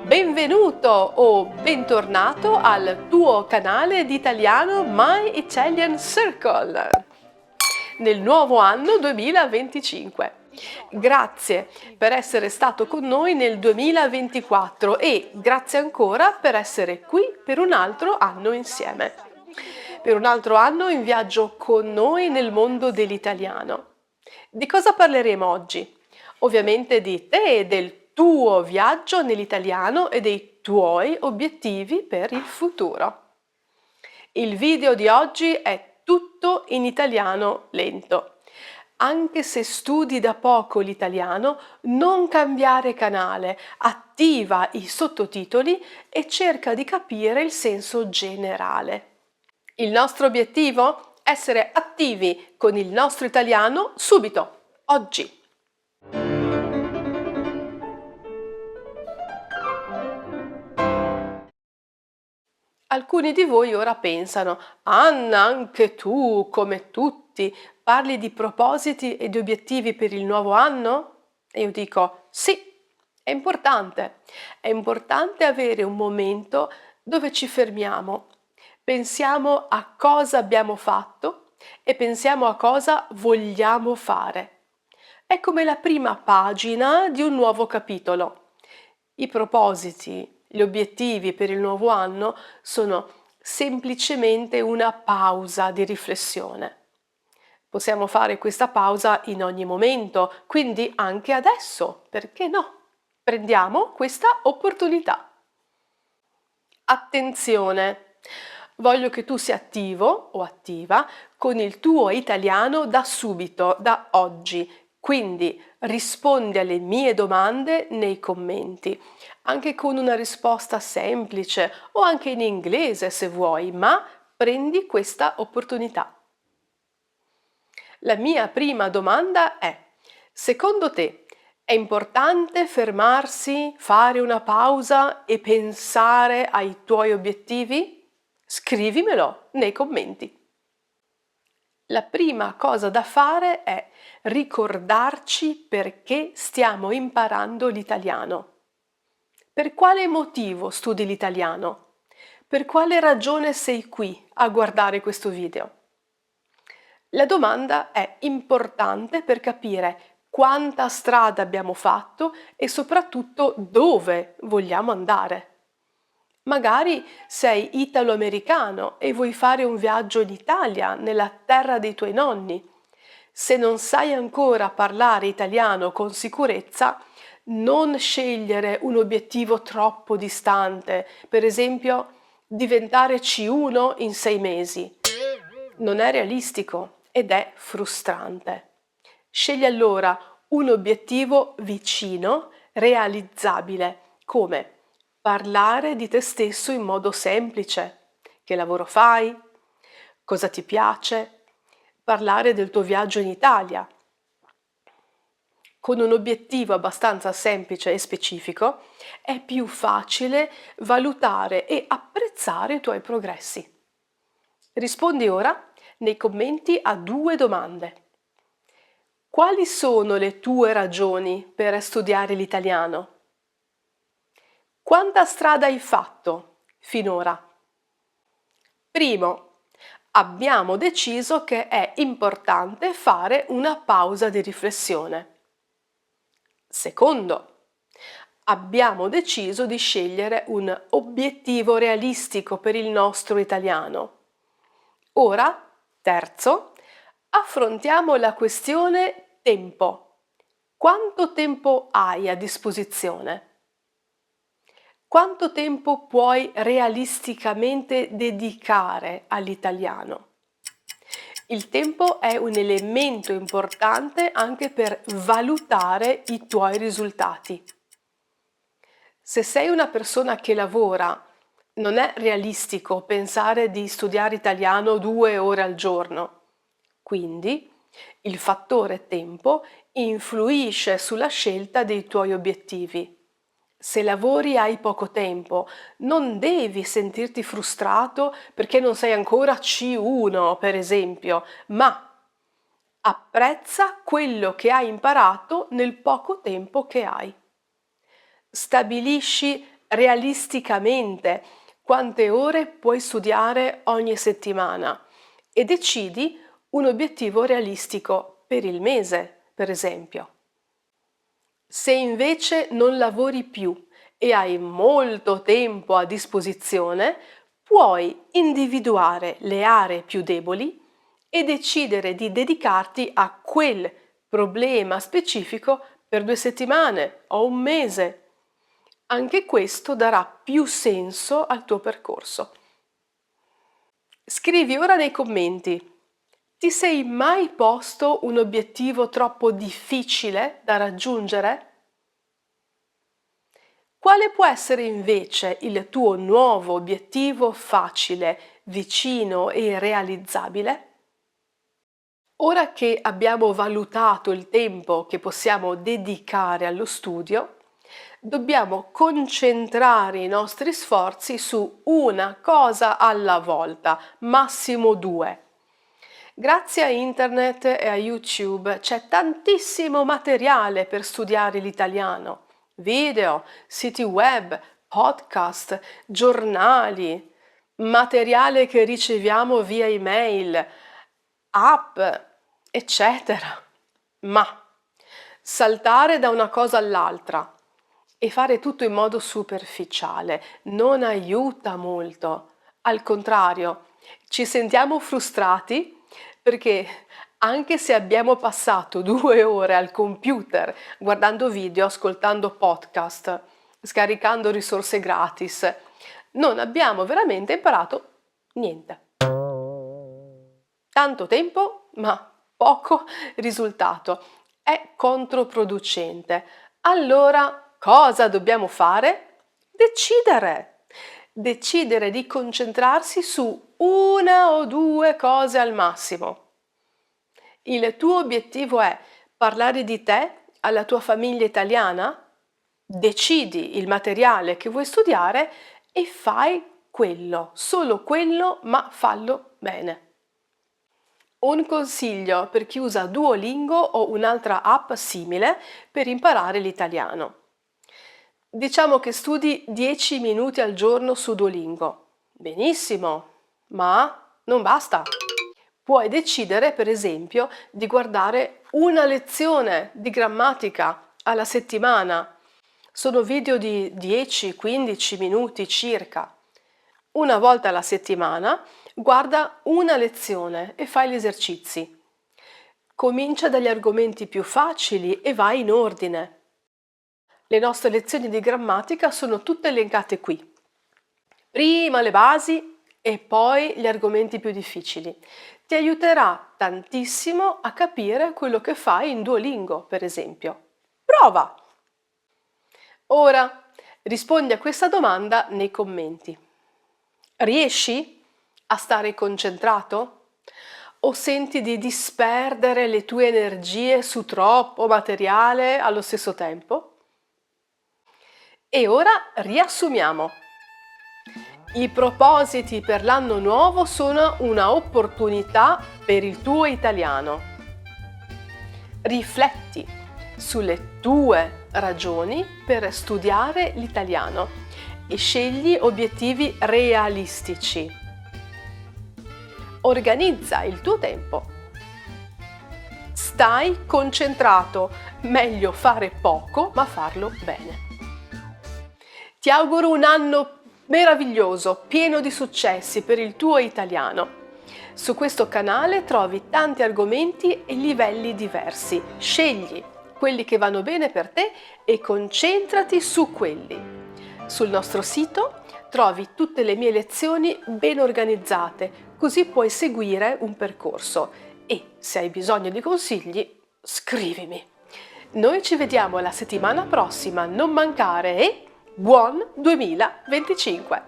Benvenuto o bentornato al tuo canale di italiano My Italian Circle nel nuovo anno 2025. Grazie per essere stato con noi nel 2024 e grazie ancora per essere qui per un altro anno insieme. Per un altro anno in viaggio con noi nel mondo dell'italiano. Di cosa parleremo oggi? Ovviamente di te e del tuo viaggio nell'italiano e dei tuoi obiettivi per il futuro. Il video di oggi è tutto in italiano lento. Anche se studi da poco l'italiano, non cambiare canale, attiva i sottotitoli e cerca di capire il senso generale. Il nostro obiettivo? Essere attivi con il nostro italiano subito, oggi. Alcuni di voi ora pensano: Anna, anche tu, come tutti, parli di propositi e di obiettivi per il nuovo anno? E io dico sì, è importante. È importante avere un momento dove ci fermiamo, pensiamo a cosa abbiamo fatto e pensiamo a cosa vogliamo fare. È come la prima pagina di un nuovo capitolo. I propositi, gli obiettivi per il nuovo anno sono semplicemente una pausa di riflessione. Possiamo fare questa pausa in ogni momento, quindi anche adesso, perché no? Prendiamo questa opportunità. Attenzione! Voglio che tu sia attivo o attiva con il tuo italiano da subito, da oggi. Quindi rispondi alle mie domande nei commenti, anche con una risposta semplice o anche in inglese se vuoi, ma prendi questa opportunità. La mia prima domanda è: secondo te è importante fermarsi, fare una pausa e pensare ai tuoi obiettivi? Scrivimelo nei commenti. La prima cosa da fare è ricordarci perché stiamo imparando l'italiano. Per quale motivo studi l'italiano? Per quale ragione sei qui a guardare questo video? La domanda è importante per capire quanta strada abbiamo fatto e soprattutto dove vogliamo andare. Magari sei italo-americano e vuoi fare un viaggio in Italia, nella terra dei tuoi nonni. Se non sai ancora parlare italiano con sicurezza, non scegliere un obiettivo troppo distante, per esempio diventare C1 in 6 mesi. Non è realistico ed è frustrante. Scegli allora un obiettivo vicino, realizzabile, come parlare di te stesso in modo semplice. Che lavoro fai? Cosa ti piace? Parlare del tuo viaggio in Italia. Con un obiettivo abbastanza semplice e specifico è più facile valutare e apprezzare i tuoi progressi. Rispondi ora nei commenti a 2 domande. Quali sono le tue ragioni per studiare l'italiano? Quanta strada hai fatto finora? Primo, abbiamo deciso che è importante fare una pausa di riflessione. Secondo, abbiamo deciso di scegliere un obiettivo realistico per il nostro italiano. Ora, terzo, affrontiamo la questione tempo. Quanto tempo hai a disposizione? Quanto tempo puoi realisticamente dedicare all'italiano? Il tempo è un elemento importante anche per valutare i tuoi risultati. Se sei una persona che lavora, non è realistico pensare di studiare italiano 2 ore al giorno. Quindi il fattore tempo influisce sulla scelta dei tuoi obiettivi. Se lavori e hai poco tempo, non devi sentirti frustrato perché non sei ancora C1, per esempio, ma apprezza quello che hai imparato nel poco tempo che hai. Stabilisci realisticamente quante ore puoi studiare ogni settimana e decidi un obiettivo realistico per il mese, per esempio. Se invece non lavori più e hai molto tempo a disposizione, puoi individuare le aree più deboli e decidere di dedicarti a quel problema specifico per 2 settimane o un mese. Anche questo darà più senso al tuo percorso. Scrivi ora nei commenti: ti sei mai posto un obiettivo troppo difficile da raggiungere? Quale può essere invece il tuo nuovo obiettivo facile, vicino e realizzabile? Ora che abbiamo valutato il tempo che possiamo dedicare allo studio, dobbiamo concentrare i nostri sforzi su una cosa alla volta, massimo 2. Grazie a internet e a YouTube c'è tantissimo materiale per studiare l'italiano. Video, siti web, podcast, giornali, materiale che riceviamo via email, app, eccetera. Ma saltare da una cosa all'altra e fare tutto in modo superficiale non aiuta molto. Al contrario, ci sentiamo frustrati perché anche se abbiamo passato 2 ore al computer guardando video, ascoltando podcast, scaricando risorse gratis, non abbiamo veramente imparato niente. Tanto tempo, ma poco risultato. È controproducente. Allora, cosa dobbiamo fare? Decidere. Decidere di concentrarsi su una o 2 cose al massimo. Il tuo obiettivo è parlare di te alla tua famiglia italiana? Decidi il materiale che vuoi studiare e fai quello, solo quello, ma fallo bene. Un consiglio per chi usa Duolingo o un'altra app simile per imparare l'italiano. Diciamo che studi 10 minuti al giorno su Duolingo. Benissimo, ma non basta. Puoi decidere, per esempio, di guardare una lezione di grammatica alla settimana. Sono video di 10-15 minuti circa. Una volta alla settimana guarda una lezione e fai gli esercizi. Comincia dagli argomenti più facili e vai in ordine. Le nostre lezioni di grammatica sono tutte elencate qui. Prima le basi e poi gli argomenti più difficili. Ti aiuterà tantissimo a capire quello che fai in Duolingo, per esempio. Prova! Ora rispondi a questa domanda nei commenti. Riesci a stare concentrato? O senti di disperdere le tue energie su troppo materiale allo stesso tempo? E ora riassumiamo. I propositi per l'anno nuovo sono una opportunità per il tuo italiano. Rifletti sulle tue ragioni per studiare l'italiano e scegli obiettivi realistici. Organizza il tuo tempo. Stai concentrato, meglio fare poco ma farlo bene. Ti auguro un anno meraviglioso, pieno di successi per il tuo italiano. Su questo canale trovi tanti argomenti e livelli diversi. Scegli quelli che vanno bene per te e concentrati su quelli. Sul nostro sito trovi tutte le mie lezioni ben organizzate, così puoi seguire un percorso e se hai bisogno di consigli, scrivimi. Noi ci vediamo la settimana prossima, non mancare e buon 2025!